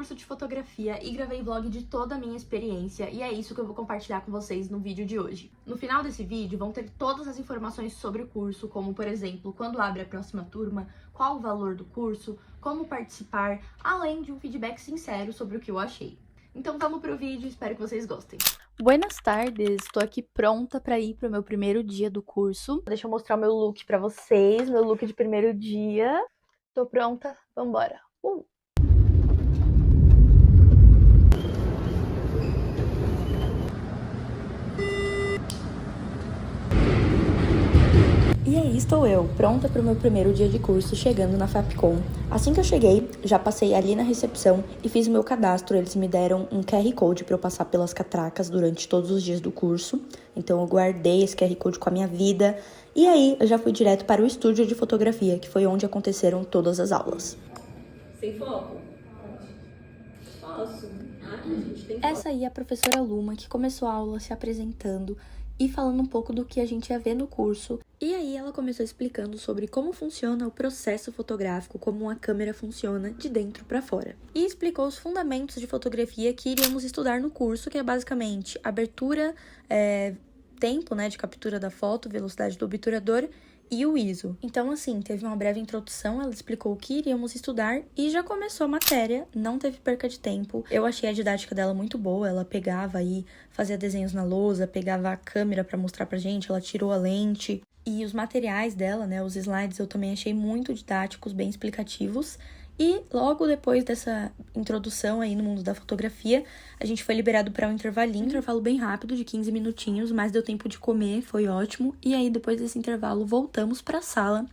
curso de fotografia e gravei vlog de toda a minha experiência, e é isso que eu vou compartilhar com vocês no vídeo de hoje. No final desse vídeo vão ter todas as informações sobre o curso, como por exemplo, quando abre a próxima turma, qual o valor do curso, como participar, além de um feedback sincero sobre o que eu achei. Então vamos pro vídeo, espero que vocês gostem. Buenas tardes, estou aqui pronta para ir pro meu primeiro dia do curso. Deixa eu mostrar o meu look para vocês, meu look de primeiro dia. Tô pronta, vambora. E aí estou eu, pronta para o meu primeiro dia de curso, chegando na Fapcom. Assim que eu cheguei, já passei ali na recepção e fiz o meu cadastro. Eles me deram um QR Code para eu passar pelas catracas durante todos os dias do curso. Então eu guardei esse QR Code com a minha vida. E aí eu já fui direto para o estúdio de fotografia, que foi onde aconteceram todas as aulas. Sem foco? Posso. A gente tem foco. Essa aí é a professora Luma, que começou a aula se apresentando e falando um pouco do que a gente ia ver no curso. E aí ela começou explicando sobre como funciona o processo fotográfico, como uma câmera funciona de dentro para fora. E explicou os fundamentos de fotografia que iríamos estudar no curso, que é basicamente abertura, tempo, de captura da foto, velocidade do obturador e o ISO. Então, assim, teve uma breve introdução, ela explicou o que iríamos estudar e já começou a matéria, não teve perca de tempo. Eu achei a didática dela muito boa, ela pegava aí, fazia desenhos na lousa, pegava a câmera pra mostrar pra gente, ela tirou a lente. E os materiais dela, os slides, eu também achei muito didáticos, bem explicativos. E logo depois dessa introdução aí no mundo da fotografia, a gente foi liberado para um intervalo bem rápido, de 15 minutinhos, mas deu tempo de comer, foi ótimo. E aí, depois desse intervalo, voltamos para a sala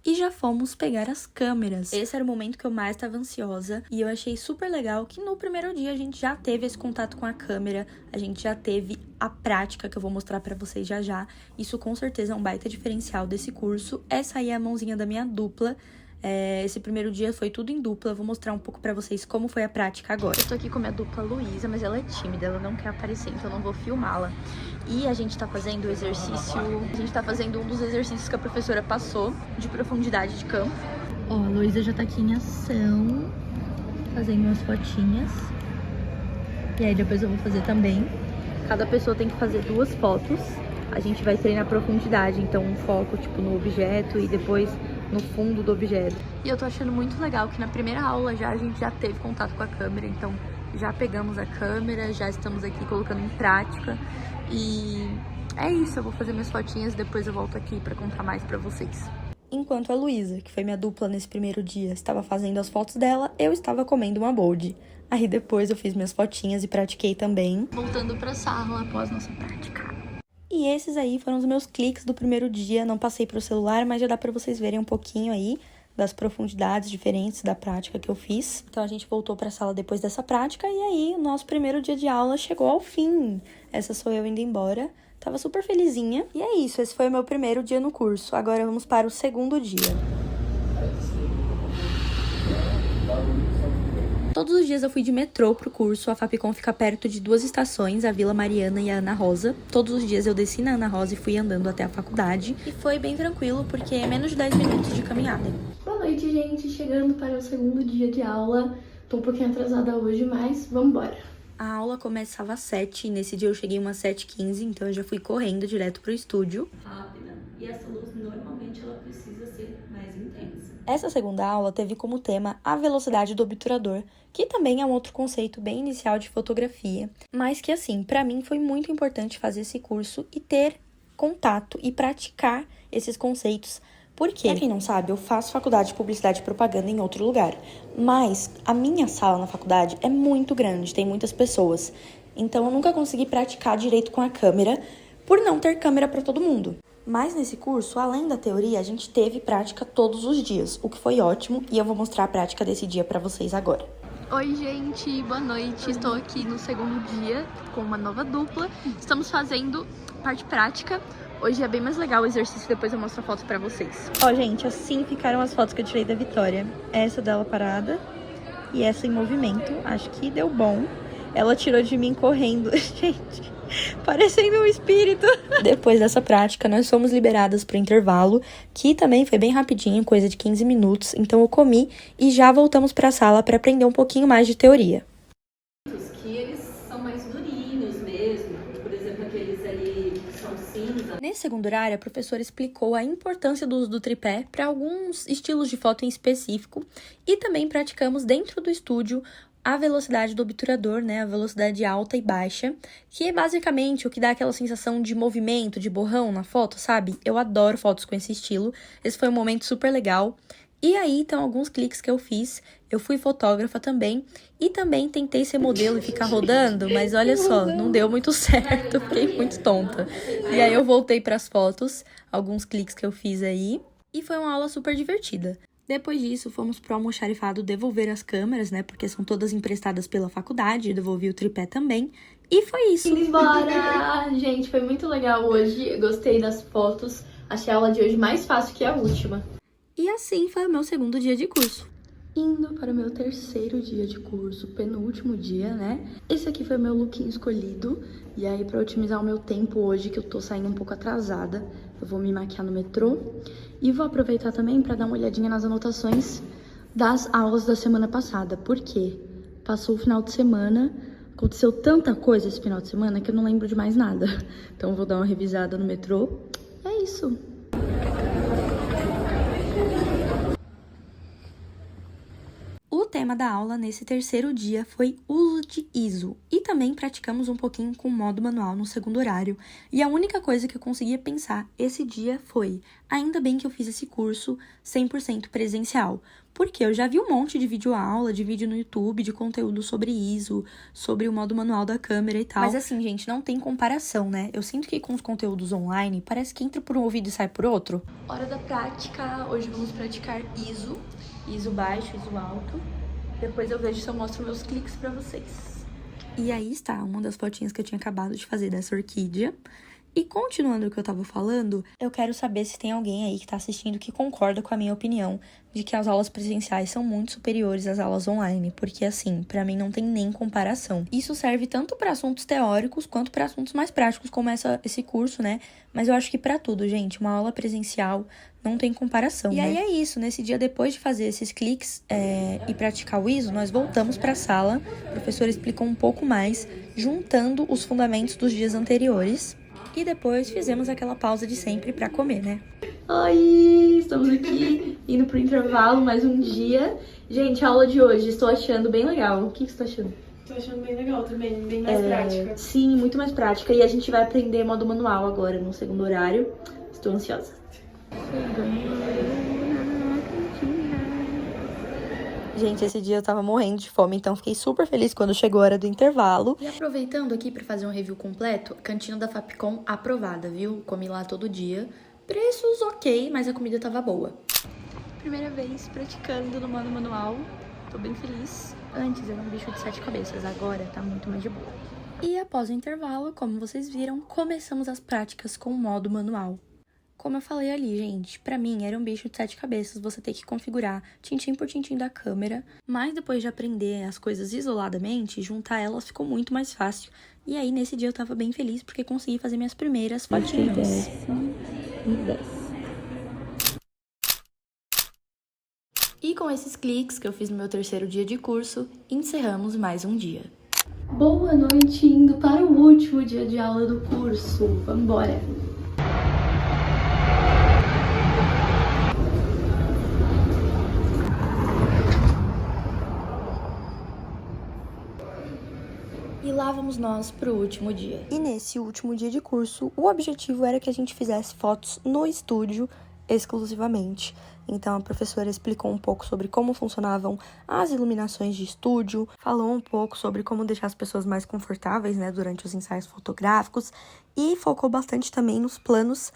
e já fomos pegar as câmeras. Esse era o momento que eu mais estava ansiosa e eu achei super legal que no primeiro dia a gente já teve esse contato com a câmera, a gente já teve a prática que eu vou mostrar para vocês já já. Isso com certeza é um baita diferencial desse curso. Essa aí é a mãozinha da minha dupla. Esse primeiro dia foi tudo em dupla, eu vou mostrar um pouco pra vocês como foi a prática agora. Eu tô aqui com a minha dupla Luísa, mas ela é tímida, ela não quer aparecer, então eu não vou filmá-la. E a gente tá fazendo um dos exercícios que a professora passou, de profundidade de campo. Ó, a Luísa já tá aqui em ação, fazendo umas fotinhas. E aí depois eu vou fazer também. Cada pessoa tem que fazer 2 fotos. A gente vai treinar profundidade, então um foco tipo no objeto e depois no fundo do objeto. E eu tô achando muito legal que na primeira aula a gente já teve contato com a câmera, então já pegamos a câmera, já estamos aqui colocando em prática. E é isso, eu vou fazer minhas fotinhas, depois eu volto aqui pra contar mais pra vocês. Enquanto a Luísa, que foi minha dupla nesse primeiro dia, estava fazendo as fotos dela, eu estava comendo uma bold. Aí depois eu fiz minhas fotinhas e pratiquei também. Voltando pra sala após nossa prática. E esses aí foram os meus cliques do primeiro dia, não passei pro celular, mas já dá pra vocês verem um pouquinho aí das profundidades diferentes da prática que eu fiz. Então a gente voltou pra sala depois dessa prática e aí o nosso primeiro dia de aula chegou ao fim. Essa sou eu indo embora, tava super felizinha. E é isso, esse foi o meu primeiro dia no curso. Agora vamos para o segundo dia. Todos os dias eu fui de metrô pro curso, a Fapcom fica perto de 2 estações, a Vila Mariana e a Ana Rosa. Todos os dias eu desci na Ana Rosa e fui andando até a faculdade. E foi bem tranquilo, porque é menos de 10 minutos de caminhada. Boa noite, gente! Chegando para o segundo dia de aula. Tô um pouquinho atrasada hoje, mas vambora! A aula começava às 7, e nesse dia eu cheguei umas 7h15, então eu já fui correndo direto pro estúdio. Rápida. E essa luz, normalmente, ela precisa ser mais intensa. Essa segunda aula teve como tema a velocidade do obturador, que também é um outro conceito bem inicial de fotografia, mas que, assim, pra mim foi muito importante fazer esse curso e ter contato e praticar esses conceitos. Porque, pra quem não sabe, eu faço faculdade de publicidade e propaganda em outro lugar, mas a minha sala na faculdade é muito grande, tem muitas pessoas, então eu nunca consegui praticar direito com a câmera, por não ter câmera pra todo mundo. Mas nesse curso, além da teoria, a gente teve prática todos os dias, o que foi ótimo, e eu vou mostrar a prática desse dia pra vocês agora. Oi, gente, boa noite. Estou aqui no segundo dia com uma nova dupla. Estamos fazendo parte prática. Hoje é bem mais legal o exercício, depois eu mostro a foto pra vocês. Ó, gente, assim ficaram as fotos que eu tirei da Vitória. Essa dela parada e essa em movimento. Acho que deu bom. Ela tirou de mim correndo. Gente, Parecendo um espírito. Depois dessa prática, nós fomos liberadas para o intervalo, que também foi bem rapidinho, coisa de 15 minutos. Então eu comi e já voltamos para a sala para aprender um pouquinho mais de teoria. Que eles são mais durinhos mesmo, por exemplo, aqueles ali que são cinza. Nesse segundo horário, a professora explicou a importância do uso do tripé para alguns estilos de foto em específico e também praticamos dentro do estúdio a velocidade do obturador, né, a velocidade alta e baixa, que é basicamente o que dá aquela sensação de movimento, de borrão na foto, sabe? Eu adoro fotos com esse estilo, esse foi um momento super legal. E aí, então, alguns cliques que eu fiz, eu fui fotógrafa também, e também tentei ser modelo e ficar rodando, mas olha só, não deu muito certo, fiquei muito tonta. E aí eu voltei para as fotos, alguns cliques que eu fiz aí, e foi uma aula super divertida. Depois disso, fomos pro almoxarifado devolver as câmeras, né? Porque são todas emprestadas pela faculdade, eu devolvi o tripé também. E foi isso. Indo embora! Gente, foi muito legal hoje. Eu gostei das fotos. Achei a aula de hoje mais fácil que a última. E assim foi o meu segundo dia de curso. Indo para o meu terceiro dia de curso, penúltimo dia, né? Esse aqui foi o meu lookinho escolhido. E aí, pra otimizar o meu tempo hoje, que eu tô saindo um pouco atrasada, eu vou me maquiar no metrô. E vou aproveitar também pra dar uma olhadinha nas anotações das aulas da semana passada. Por quê? Passou o final de semana, aconteceu tanta coisa esse final de semana que eu não lembro de mais nada. Então, eu vou dar uma revisada no metrô. É isso. O tema da aula nesse terceiro dia foi uso de ISO e também praticamos um pouquinho com o modo manual no segundo horário. E a única coisa que eu conseguia pensar esse dia foi: ainda bem que eu fiz esse curso 100% presencial, porque eu já vi um monte de videoaula, de vídeo no YouTube, de conteúdo sobre ISO, sobre o modo manual da câmera e tal. Mas assim, gente, não tem comparação, né? Eu sinto que com os conteúdos online, parece que entra por um ouvido e sai por outro. Hora da prática. Hoje vamos praticar ISO. ISO baixo, ISO alto. Depois eu vejo se eu mostro meus cliques pra vocês. E aí está uma das fotinhas que eu tinha acabado de fazer dessa orquídea. E continuando o que eu tava falando, eu quero saber se tem alguém aí que tá assistindo que concorda com a minha opinião de que as aulas presenciais são muito superiores às aulas online, porque assim, pra mim não tem nem comparação. Isso serve tanto para assuntos teóricos quanto para assuntos mais práticos, como esse curso, né? Mas eu acho que pra tudo, gente, uma aula presencial não tem comparação, né? E aí é isso, nesse dia depois de fazer esses cliques e praticar o ISO, nós voltamos pra sala, o professor explicou um pouco mais, juntando os fundamentos dos dias anteriores. E depois fizemos aquela pausa de sempre pra comer, né? Oi, estamos aqui indo pro intervalo mais um dia. Gente, a aula de hoje estou achando bem legal. O que você tá achando? Tô achando bem legal também, bem mais prática. Sim, muito mais prática. E a gente vai aprender modo manual agora, no segundo horário. Estou ansiosa. Gente, esse dia eu tava morrendo de fome, então fiquei super feliz quando chegou a hora do intervalo. E aproveitando aqui pra fazer um review completo, cantina da Fapcom aprovada, viu? Comi lá todo dia. Preços ok, mas a comida tava boa. Primeira vez praticando no modo manual. Tô bem feliz. Antes era um bicho de 7 cabeças, agora tá muito mais de boa. E após o intervalo, como vocês viram, começamos as práticas com o modo manual. Como eu falei ali, gente, pra mim era um bicho de 7 cabeças você ter que configurar tintim por tintim da câmera, mas depois de aprender as coisas isoladamente, juntar elas ficou muito mais fácil. E aí, nesse dia eu tava bem feliz porque consegui fazer minhas primeiras fotinhas. E com esses cliques que eu fiz no meu terceiro dia de curso, encerramos mais um dia. Boa noite, indo para o último dia de aula do curso. Vamos embora. E lá vamos nós pro último dia. E nesse último dia de curso, o objetivo era que a gente fizesse fotos no estúdio exclusivamente. Então a professora explicou um pouco sobre como funcionavam as iluminações de estúdio, falou um pouco sobre como deixar as pessoas mais confortáveis, né, durante os ensaios fotográficos e focou bastante também nos planos,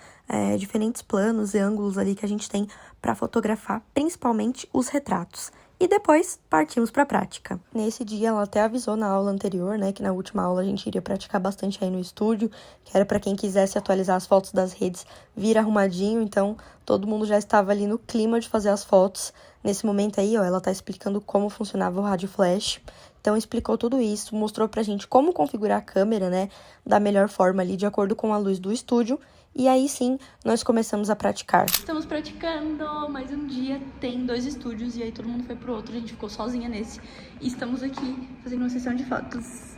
diferentes planos e ângulos ali que a gente tem para fotografar, principalmente os retratos. E depois partimos para a prática. Nesse dia ela até avisou na aula anterior, né, que na última aula a gente iria praticar bastante aí no estúdio, que era para quem quisesse atualizar as fotos das redes vir arrumadinho, então todo mundo já estava ali no clima de fazer as fotos. Nesse momento aí, ó, ela tá explicando como funcionava o rádio flash. Então explicou tudo isso, mostrou pra gente como configurar a câmera, né, da melhor forma ali, de acordo com a luz do estúdio. E aí sim, nós começamos a praticar. Estamos praticando, mais um dia tem 2 estúdios e aí todo mundo foi pro outro, a gente ficou sozinha nesse. E estamos aqui fazendo uma sessão de fotos.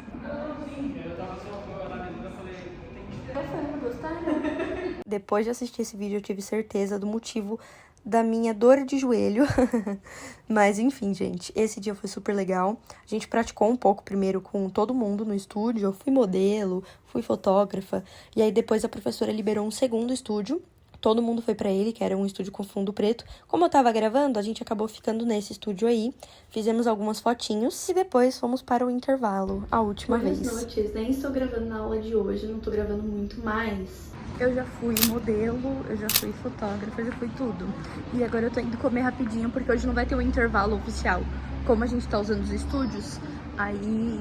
Depois de assistir esse vídeo, eu tive certeza do motivo da minha dor de joelho. Mas enfim, gente, esse dia foi super legal. A gente praticou um pouco primeiro com todo mundo no estúdio. Eu fui modelo, fui fotógrafa. E aí depois a professora liberou um segundo estúdio. Todo mundo foi pra ele, que era um estúdio com fundo preto. Como eu tava gravando, a gente acabou ficando nesse estúdio aí. Fizemos algumas fotinhos e depois fomos para o intervalo, a última vez. Boas noites, nem estou gravando na aula de hoje, não tô gravando muito mais. Eu já fui modelo, eu já fui fotógrafa, eu já fui tudo. E agora eu tô indo comer rapidinho, porque hoje não vai ter um intervalo oficial. Como a gente tá usando os estúdios, aí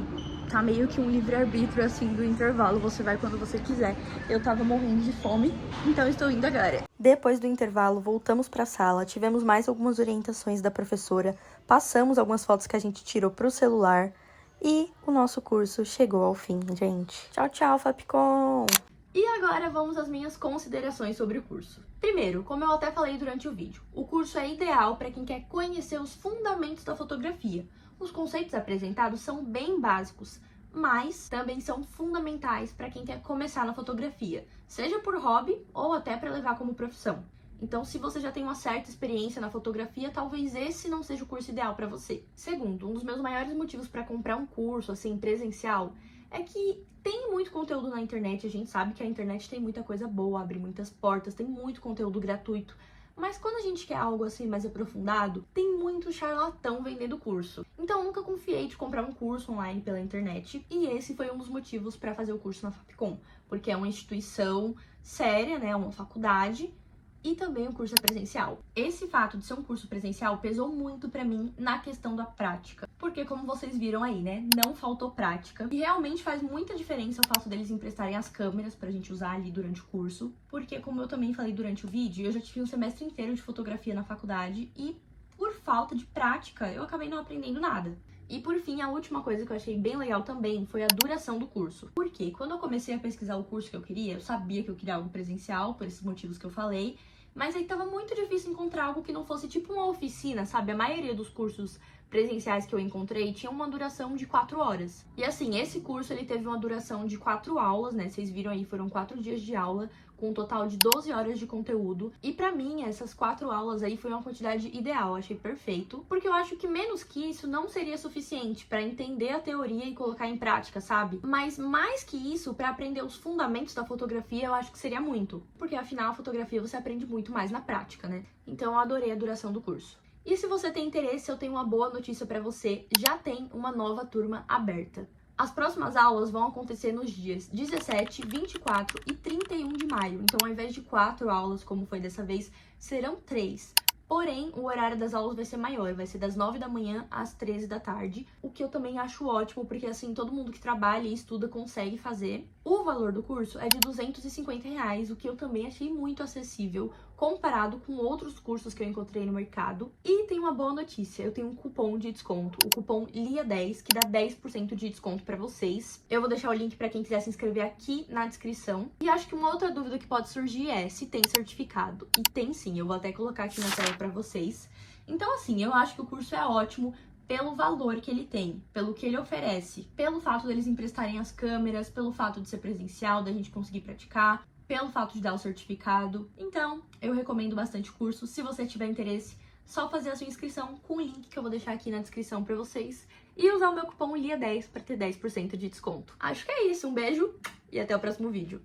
tá meio que um livre-arbítrio, assim, do intervalo. Você vai quando você quiser. Eu tava morrendo de fome, então eu estou indo agora. Depois do intervalo, voltamos pra sala, tivemos mais algumas orientações da professora, passamos algumas fotos que a gente tirou pro celular e o nosso curso chegou ao fim, gente. Tchau, tchau, Fapcom! E agora vamos às minhas considerações sobre o curso. Primeiro, como eu até falei durante o vídeo, o curso é ideal para quem quer conhecer os fundamentos da fotografia. Os conceitos apresentados são bem básicos, mas também são fundamentais para quem quer começar na fotografia, seja por hobby ou até para levar como profissão. Então, se você já tem uma certa experiência na fotografia, talvez esse não seja o curso ideal para você. Segundo, um dos meus maiores motivos para comprar um curso assim presencial é que tem muito conteúdo na internet. A gente sabe que a internet tem muita coisa boa, abre muitas portas, tem muito conteúdo gratuito. Mas quando a gente quer algo assim mais aprofundado, tem muito charlatão vendendo curso. Então eu nunca confiei de comprar um curso online pela internet. E esse foi um dos motivos para fazer o curso na Fapcom. Porque é uma instituição séria, né? Uma faculdade. E também o curso é presencial. Esse fato de ser um curso presencial pesou muito pra mim na questão da prática. Porque como vocês viram aí, né, não faltou prática. E realmente faz muita diferença o fato deles emprestarem as câmeras pra gente usar ali durante o curso. Porque como eu também falei durante o vídeo, eu já tive um semestre inteiro de fotografia na faculdade e por falta de prática eu acabei não aprendendo nada. E por fim, a última coisa que eu achei bem legal também foi a duração do curso. Porque quando eu comecei a pesquisar o curso que eu queria, eu sabia que eu queria algo presencial, por esses motivos que eu falei, mas aí tava muito difícil encontrar algo que não fosse tipo uma oficina, sabe? A maioria dos cursos presenciais que eu encontrei tinha uma duração de 4 horas. E assim, esse curso ele teve uma duração de 4 aulas, né? Vocês viram aí, foram 4 dias de aula, com um total de 12 horas de conteúdo. E pra mim, essas 4 aulas aí foi uma quantidade ideal, achei perfeito. Porque eu acho que menos que isso não seria suficiente pra entender a teoria e colocar em prática, sabe? Mas mais que isso, pra aprender os fundamentos da fotografia, eu acho que seria muito. Porque afinal, a fotografia você aprende muito mais na prática, né? Então eu adorei a duração do curso. E se você tem interesse, eu tenho uma boa notícia pra você. Já tem uma nova turma aberta. As próximas aulas vão acontecer nos dias 17, 24 e 31 de maio. Então, ao invés de 4 aulas, como foi dessa vez, serão 3. Porém, o horário das aulas vai ser maior, vai ser das 9 da manhã às 13 da tarde, o que eu também acho ótimo, porque assim, todo mundo que trabalha e estuda consegue fazer. O valor do curso é de R$250, o que eu também achei muito acessível, comparado com outros cursos que eu encontrei no mercado. E tem uma boa notícia, eu tenho um cupom de desconto, o cupom LIA10, que dá 10% de desconto pra vocês. Eu vou deixar o link pra quem quiser se inscrever aqui na descrição. E acho que uma outra dúvida que pode surgir é se tem certificado. E tem sim, eu vou até colocar aqui na tela pra vocês. Então assim, eu acho que o curso é ótimo pelo valor que ele tem, pelo que ele oferece, pelo fato deles emprestarem as câmeras, pelo fato de ser presencial, da gente conseguir praticar, pelo fato de dar o certificado. Então, eu recomendo bastante o curso. Se você tiver interesse, só fazer a sua inscrição com o link que eu vou deixar aqui na descrição pra vocês e usar o meu cupom LIA10 para ter 10% de desconto. Acho que é isso, um beijo e até o próximo vídeo.